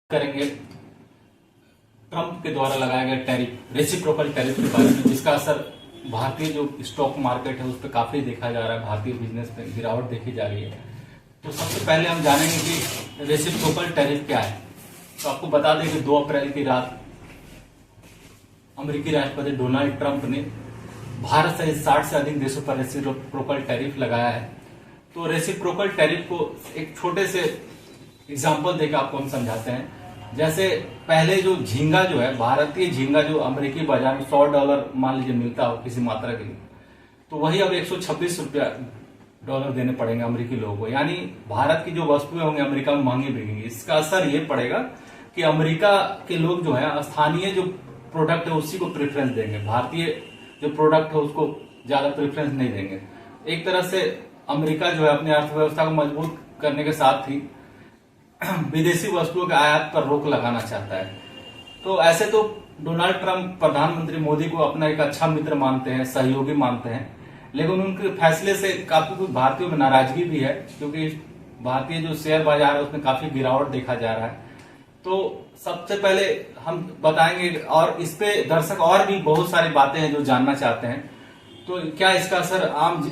करेंगे ट्रंप के द्वारा लगाया गया टैरिफ, रेसिप्रोकल टैरिफ के बारे में, जिसका असर भारतीय जो स्टॉक मार्केट है उस पर काफी देखा जा रहा है। भारतीय बिजनेस में गिरावट देखी जा रही है। तो सबसे पहले हम जानेंगे कि रेसिप्रोकल टैरिफ क्या है। तो आपको बता दें कि 2 अप्रैल की रात अमेरिकी राष्ट्रपति डोनाल्ड ट्रंप ने भारत सहित 60 से अधिक देशों पर रेसिप्रोकल टैरिफ लगाया है। तो रेसिप्रोकल टैरिफ को एक छोटे से एग्जाम्पल देकर आपको हम समझाते हैं। जैसे पहले जो झींगा जो है, भारतीय झींगा जो अमेरिकी बाजार में $100 मान लीजिए मिलता हो किसी मात्रा के लिए, तो वही अब $126 देने पड़ेंगे अमेरिकी लोगों को। यानी भारत की जो वस्तुएं होंगी अमेरिका में महंगी बिकेंगी। इसका असर ये पड़ेगा कि अमेरिका के लोग जो है स्थानीय जो प्रोडक्ट है उसी को प्रेफरेंस देंगे, भारतीय जो प्रोडक्ट है उसको ज्यादा प्रेफरेंस नहीं देंगे। एक तरह से अमेरिका जो है अपनी अर्थव्यवस्था को मजबूत करने के साथ ही विदेशी वस्तुओं के आयात पर रोक लगाना चाहता है। तो ऐसे तो डोनाल्ड ट्रंप प्रधानमंत्री मोदी को अपना एक अच्छा मित्र मानते हैं, सहयोगी मानते हैं, लेकिन उनके फैसले से काफी कुछ भारतीयों में नाराजगी भी है, क्योंकि भारतीय जो शेयर बाजार है उसमें काफी गिरावट देखा जा रहा है। तो सबसे पहले हम बताएंगे, और इस पे दर्शक और भी बहुत सारी बातें हैं जो जानना चाहते हैं। तो क्या इसका असर आम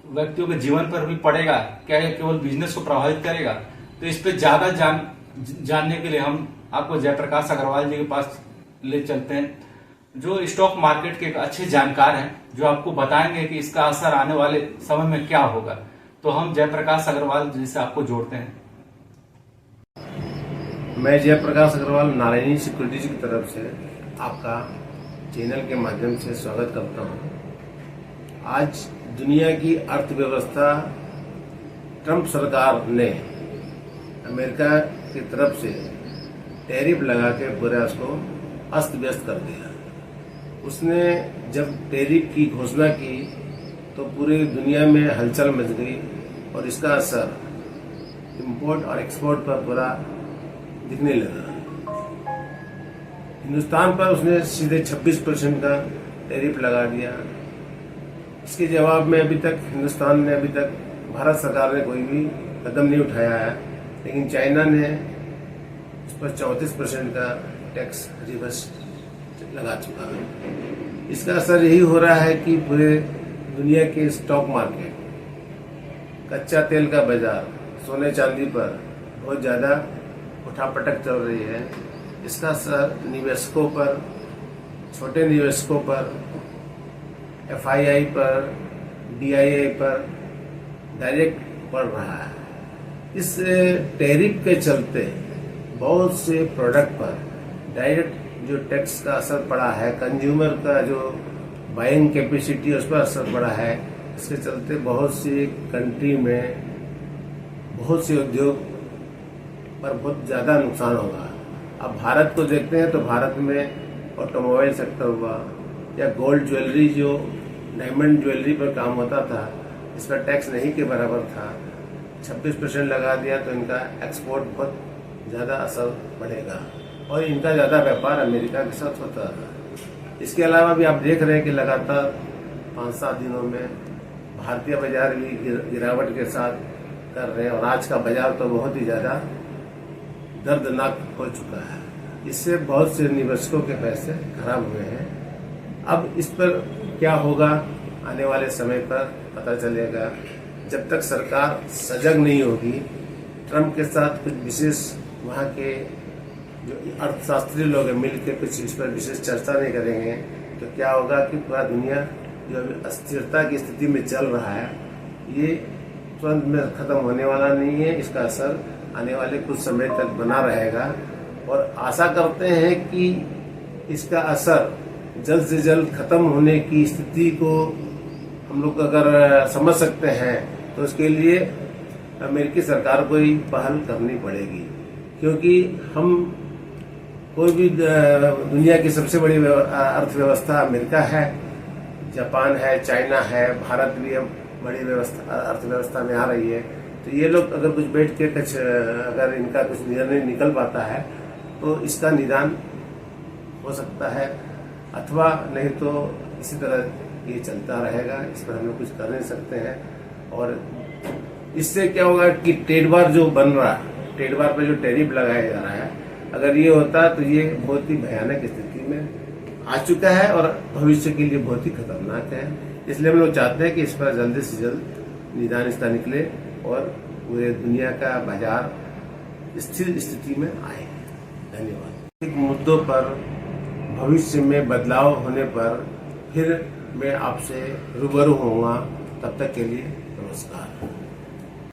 व्यक्तियों के जीवन पर भी पड़ेगा, क्या ये केवल बिजनेस को प्रभावित करेगा? तो इस पे ज्यादा जानने के लिए हम आपको जयप्रकाश अग्रवाल जी के पास ले चलते हैं, जो स्टॉक मार्केट के एक अच्छे जानकार हैं, जो आपको बताएंगे कि इसका असर आने वाले समय में क्या होगा। तो हम जयप्रकाश अग्रवाल जी से आपको जोड़ते हैं। मैं जयप्रकाश अग्रवाल नारायणी सिक्योरिटीज की तरफ से आपका चैनल के माध्यम से स्वागत करता हूं। आज दुनिया की अर्थव्यवस्था ट्रंप सरकार ने अमेरिका की तरफ से टैरिफ लगा के पूरा उसको अस्त व्यस्त कर दिया। उसने जब टैरिफ की घोषणा की तो पूरी दुनिया में हलचल मच गई और इसका असर इंपोर्ट और एक्सपोर्ट पर पूरा दिखने लगा। हिंदुस्तान पर उसने सीधे 26% का टैरिफ लगा दिया। इसके जवाब में अभी तक हिंदुस्तान ने भारत सरकार ने कोई भी कदम नहीं उठाया है, लेकिन चाइना ने उस पर 34% का टैक्स रिवर्स लगा चुका है। इसका असर यही हो रहा है कि पूरे दुनिया के स्टॉक मार्केट, कच्चा तेल का बाजार, सोने चांदी पर बहुत ज्यादा उठापटक चल रही है। इसका असर निवेशकों पर, छोटे निवेशकों पर, FII पर, DII पर डायरेक्ट पड़ रहा है। इस टैरिफ के चलते बहुत से प्रोडक्ट पर डायरेक्ट जो टैक्स का असर पड़ा है, कंज्यूमर का जो बाइंग कैपेसिटी उस पर असर पड़ा है। इसके चलते बहुत सी कंट्री में बहुत से उद्योग पर बहुत ज्यादा नुकसान होगा। अब भारत को देखते हैं तो भारत में ऑटोमोबाइल सेक्टर हुआ या गोल्ड ज्वेलरी, जो डायमंड ज्वेलरी पर काम होता था, इस पर टैक्स नहीं के बराबर था, 26% लगा दिया तो इनका एक्सपोर्ट बहुत ज्यादा असर पड़ेगा और इनका ज्यादा व्यापार अमेरिका के साथ होता है। इसके अलावा भी आप देख रहे हैं कि लगातार 5-7 दिनों में भारतीय बाजार भी गिरावट के साथ कर रहे हैं और आज का बाजार तो बहुत ही ज्यादा दर्दनाक हो चुका है। इससे बहुत से निवेशकों के पैसे खराब हुए हैं। अब इस पर क्या होगा आने वाले समय पर पता चलेगा। जब तक सरकार सजग नहीं होगी, ट्रंप के साथ कुछ विशेष वहां के जो अर्थशास्त्री लोग हैं मिलकर कुछ इस पर विशेष चर्चा नहीं करेंगे तो क्या होगा कि पूरा दुनिया जो अभी अस्थिरता की स्थिति में चल रहा है, ये तुरंत में खत्म होने वाला नहीं है। इसका असर आने वाले कुछ समय तक बना रहेगा और आशा करते हैं कि इसका असर जल्द से जल्द खत्म होने की स्थिति को हम लोग अगर समझ सकते हैं तो उसके लिए अमेरिकी सरकार को ही पहल करनी पड़ेगी, क्योंकि हम कोई भी दुनिया की सबसे बड़ी अर्थव्यवस्था अमेरिका है, जापान है, चाइना है, भारत भी अब बड़ी अर्थव्यवस्था में आ रही है। तो ये लोग अगर कुछ बैठ के कुछ अगर इनका कुछ निर्णय निकल पाता है तो इसका निदान हो सकता है, अथवा नहीं तो इसी तरह ये चलता रहेगा। इस पर हम लोग कुछ कर नहीं सकते हैं। और इससे क्या होगा कि ट्रेड वार जो बन रहा है, ट्रेड वार पर जो टैरिफ लगाया जा रहा है, अगर ये होता तो ये बहुत ही भयानक स्थिति में आ चुका है और भविष्य के लिए बहुत ही खतरनाक है। इसलिए हम लोग चाहते हैं कि इस पर जल्द से जल्द निदान इसका निकले और पूरे दुनिया का बाजार स्थिर स्थिति में आए। धन्यवाद। एक मुद्दों पर भविष्य में बदलाव होने पर फिर मैं आपसे रूबरू होऊंगा। तब तक के लिए नमस्कार।